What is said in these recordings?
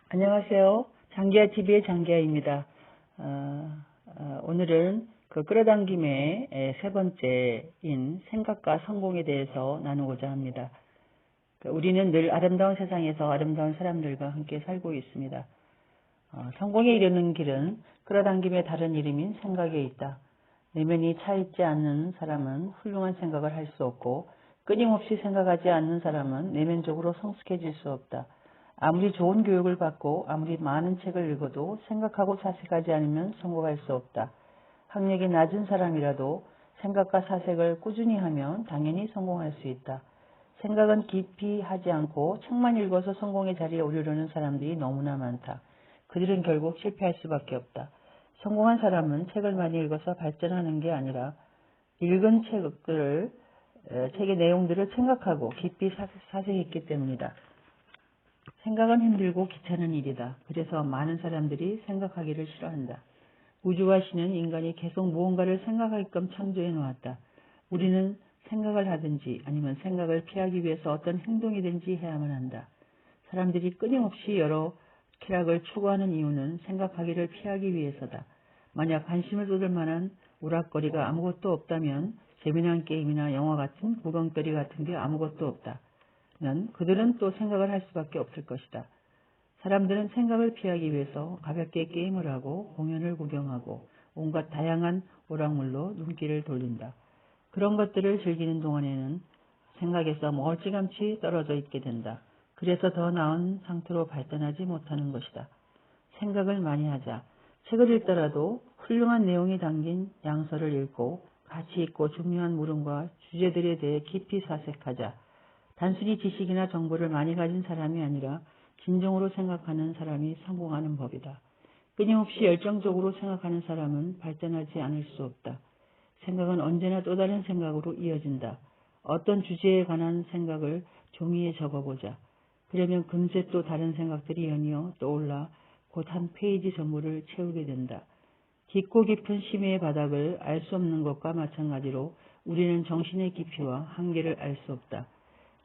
안녕하세요. 장기하TV의 장기하입니다. 오늘은 그 끌어당김의 세 번째인 생각과 성공에 대해서 나누고자 합니다. 우리는 늘 아름다운 세상에서 아름다운 사람들과 함께 살고 있습니다. 성공에 이르는 길은 끌어당김의 다른 이름인 생각에 있다. 내면이 차있지 않는 사람은 훌륭한 생각을 할 수 없고 끊임없이 생각하지 않는 사람은 내면적으로 성숙해질 수 없다. 아무리 좋은 교육을 받고 아무리 많은 책을 읽어도 생각하고 사색하지 않으면 성공할 수 없다. 학력이 낮은 사람이라도 생각과 사색을 꾸준히 하면 당연히 성공할 수 있다. 생각은 깊이 하지 않고 책만 읽어서 성공의 자리에 오르려는 사람들이 너무나 많다. 그들은 결국 실패할 수밖에 없다. 성공한 사람은 책을 많이 읽어서 발전하는 게 아니라 읽은 책의 내용들을 생각하고 깊이 사색했기 때문이다. 생각은 힘들고 귀찮은 일이다. 그래서 많은 사람들이 생각하기를 싫어한다. 우주와 신은 인간이 계속 무언가를 생각하게끔 창조해 놓았다. 우리는 생각을 하든지 아니면 생각을 피하기 위해서 어떤 행동이든지 해야만 한다. 사람들이 끊임없이 여러 쾌락을 추구하는 이유는 생각하기를 피하기 위해서다. 만약 관심을 쏟을 만한 오락거리가 아무것도 없다면 재미난 게임이나 영화 같은 구경거리 같은 게 아무것도 없다. 면 그들은 또 생각을 할 수밖에 없을 것이다. 사람들은 생각을 피하기 위해서 가볍게 게임을 하고 공연을 구경하고 온갖 다양한 오락물로 눈길을 돌린다. 그런 것들을 즐기는 동안에는 생각에서 멀찌감치 떨어져 있게 된다. 그래서 더 나은 상태로 발전하지 못하는 것이다. 생각을 많이 하자. 책을 읽더라도 훌륭한 내용이 담긴 양서를 읽고 가치 있고 중요한 물음과 주제들에 대해 깊이 사색하자. 단순히 지식이나 정보를 많이 가진 사람이 아니라 진정으로 생각하는 사람이 성공하는 법이다. 끊임없이 열정적으로 생각하는 사람은 발전하지 않을 수 없다. 생각은 언제나 또 다른 생각으로 이어진다. 어떤 주제에 관한 생각을 종이에 적어보자. 그러면 금세 또 다른 생각들이 연이어 떠올라 곧 한 페이지 전부를 채우게 된다. 깊고 깊은 심의의 바닥을 알 수 없는 것과 마찬가지로 우리는 정신의 깊이와 한계를 알 수 없다.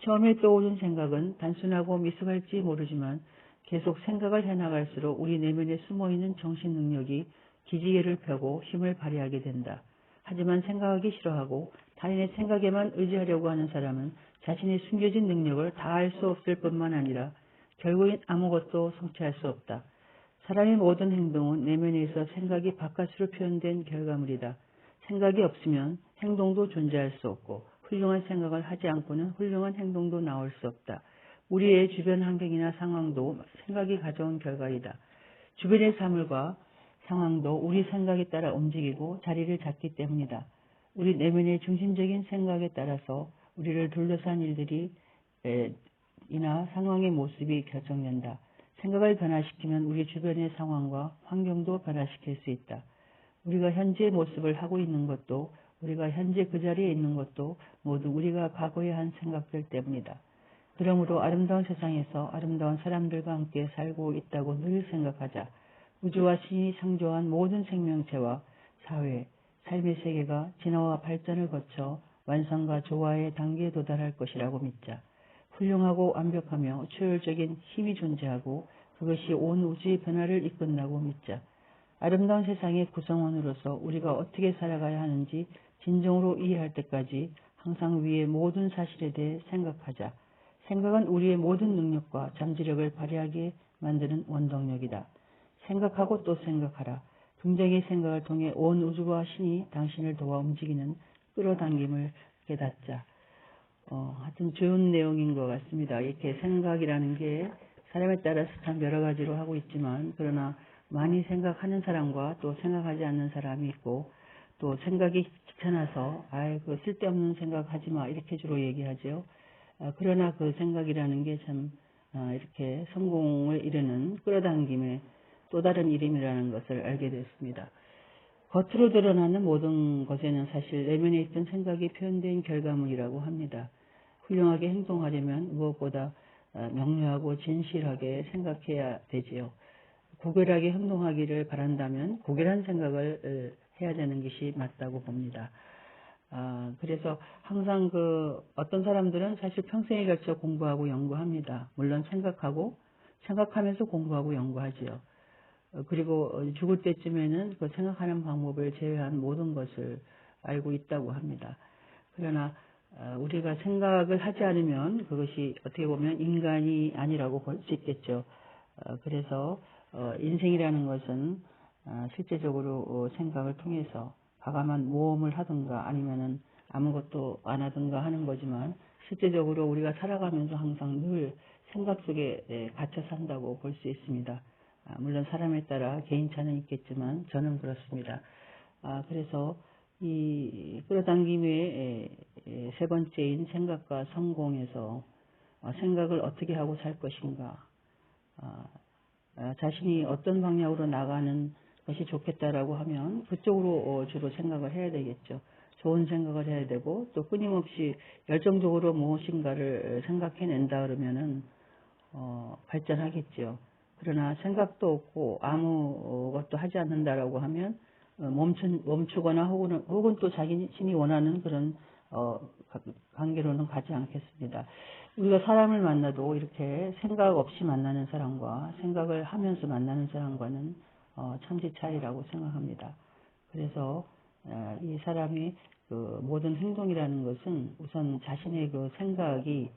처음에 떠오른 생각은 단순하고 미숙할지 모르지만 계속 생각을 해나갈수록 우리 내면에 숨어있는 정신 능력이 기지개를 펴고 힘을 발휘하게 된다. 하지만 생각하기 싫어하고 타인의 생각에만 의지하려고 하는 사람은 자신의 숨겨진 능력을 다 알 수 없을 뿐만 아니라 결국엔 아무것도 성취할 수 없다. 사람의 모든 행동은 내면에 있어 생각이 바깥으로 표현된 결과물이다. 생각이 없으면 행동도 존재할 수 없고 훌륭한 생각을 하지 않고는 훌륭한 행동도 나올 수 없다. 우리의 주변 환경이나 상황도 생각이 가져온 결과이다. 주변의 사물과 상황도 우리 생각에 따라 움직이고 자리를 잡기 때문이다. 우리 내면의 중심적인 생각에 따라서 우리를 둘러싼 일들이 이나 상황의 모습이 결정된다. 생각을 변화시키면 우리 주변의 상황과 환경도 변화시킬 수 있다. 우리가 현재의 모습을 하고 있는 것도 우리가 현재 그 자리에 있는 것도 모두 우리가 과거에 한 생각들 때문이다. 그러므로 아름다운 세상에서 아름다운 사람들과 함께 살고 있다고 늘 생각하자. 우주와 신이 창조한 모든 생명체와 사회, 삶의 세계가 진화와 발전을 거쳐 완성과 조화의 단계에 도달할 것이라고 믿자. 훌륭하고 완벽하며 초월적인 힘이 존재하고 그것이 온 우주의 변화를 이끈다고 믿자. 아름다운 세상의 구성원으로서 우리가 어떻게 살아가야 하는지 진정으로 이해할 때까지 항상 위의 모든 사실에 대해 생각하자. 생각은 우리의 모든 능력과 잠재력을 발휘하게 만드는 원동력이다. 생각하고 또 생각하라. 긍정의 생각을 통해 온 우주와 신이 당신을 도와 움직이는 끌어당김을 깨닫자. 하여튼 좋은 내용인 것 같습니다. 이렇게 생각이라는 게 사람에 따라서 참 여러 가지로 하고 있지만 그러나 많이 생각하는 사람과 또 생각하지 않는 사람이 있고 또 생각이 귀찮아서 아이고 쓸데없는 생각 하지 마 이렇게 주로 얘기하죠. 그러나 그 생각이라는 게 참 이렇게 성공을 이루는 끌어당김의 또 다른 이름이라는 것을 알게 됐습니다. 겉으로 드러나는 모든 것에는 사실 내면에 있던 생각이 표현된 결과물이라고 합니다. 훌륭하게 행동하려면 무엇보다 명료하고 진실하게 생각해야 되지요. 고결하게 행동하기를 바란다면 고결한 생각을 해야 되는 것이 맞다고 봅니다. 그래서 항상 어떤 사람들은 사실 평생에 걸쳐 공부하고 연구합니다. 물론 생각하고 생각하면서 공부하고 연구하지요. 그리고 죽을 때쯤에는 그 생각하는 방법을 제외한 모든 것을 알고 있다고 합니다. 그러나 우리가 생각을 하지 않으면 그것이 어떻게 보면 인간이 아니라고 볼 수 있겠죠. 그래서 인생이라는 것은 실제적으로 생각을 통해서 과감한 모험을 하든가 아니면은 아무것도 안 하든가 하는 거지만 실제적으로 우리가 살아가면서 항상 늘 생각 속에 갇혀 산다고 볼 수 있습니다. 물론 사람에 따라 개인차는 있겠지만 저는 그렇습니다. 그래서 이 끌어당김의 세 번째인 생각과 성공에서 생각을 어떻게 하고 살 것인가, 자신이 어떤 방향으로 나가는 것이 좋겠다라고 하면 그쪽으로 주로 생각을 해야 되겠죠. 좋은 생각을 해야 되고 또 끊임없이 열정적으로 무엇인가를 생각해낸다 그러면은 발전하겠죠. 그러나 생각도 없고 아무것도 하지 않는다라고 하면 멈추거나 혹은 또 자신이 원하는 그런 관계로는 가지 않겠습니다. 우리가 사람을 만나도 이렇게 생각 없이 만나는 사람과 생각을 하면서 만나는 사람과는 천지 차이라고 생각합니다. 그래서 이 사람이 그 모든 행동이라는 것은 우선 자신의 그 생각이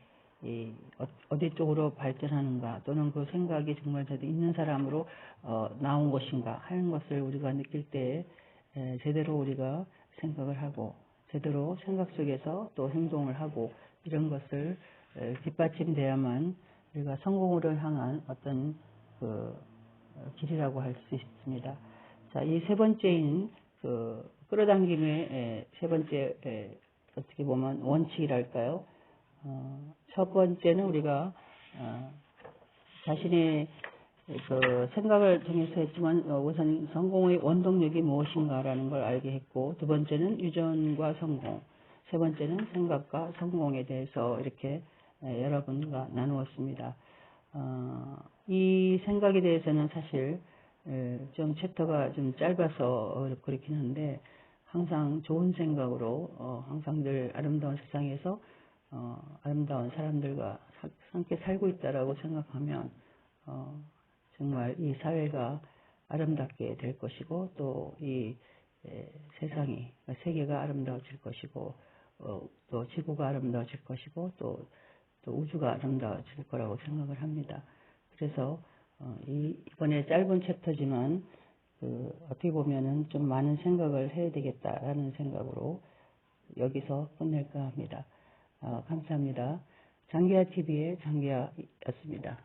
어디 쪽으로 발전하는가 또는 그 생각이 정말 있는 사람으로 나온 것인가 하는 것을 우리가 느낄 때 제대로 우리가 생각을 하고 제대로 생각 속에서 또 행동을 하고 이런 것을 뒷받침돼야만 우리가 성공으로 향한 어떤 그 길이라고 할 수 있습니다. 자, 이 세 번째인 그 끌어당김의 세 번째 어떻게 보면 원칙이랄까요? 첫 번째는 우리가 자신의 그 생각을 통해서 했지만 우선 성공의 원동력이 무엇인가라는 걸 알게 했고, 두 번째는 유전과 성공, 세 번째는 생각과 성공에 대해서 이렇게 여러분과 나누었습니다. 이 생각에 대해서는 사실 좀 챕터가 좀 짧아서 그렇긴 한데 항상 좋은 생각으로 항상 늘 아름다운 세상에서 아름다운 사람들과 함께 살고 있다라고 생각하면 정말 이 사회가 아름답게 될 것이고 또 이 세상이 세계가 아름다워질 것이고 또 지구가 아름다워질 것이고 또 우주가 아름다워질 거라고 생각을 합니다. 그래서 이번에 짧은 챕터지만 어떻게 보면은 좀 많은 생각을 해야 되겠다라는 생각으로 여기서 끝낼까 합니다. 감사합니다. 장기하 TV의 장기하였습니다.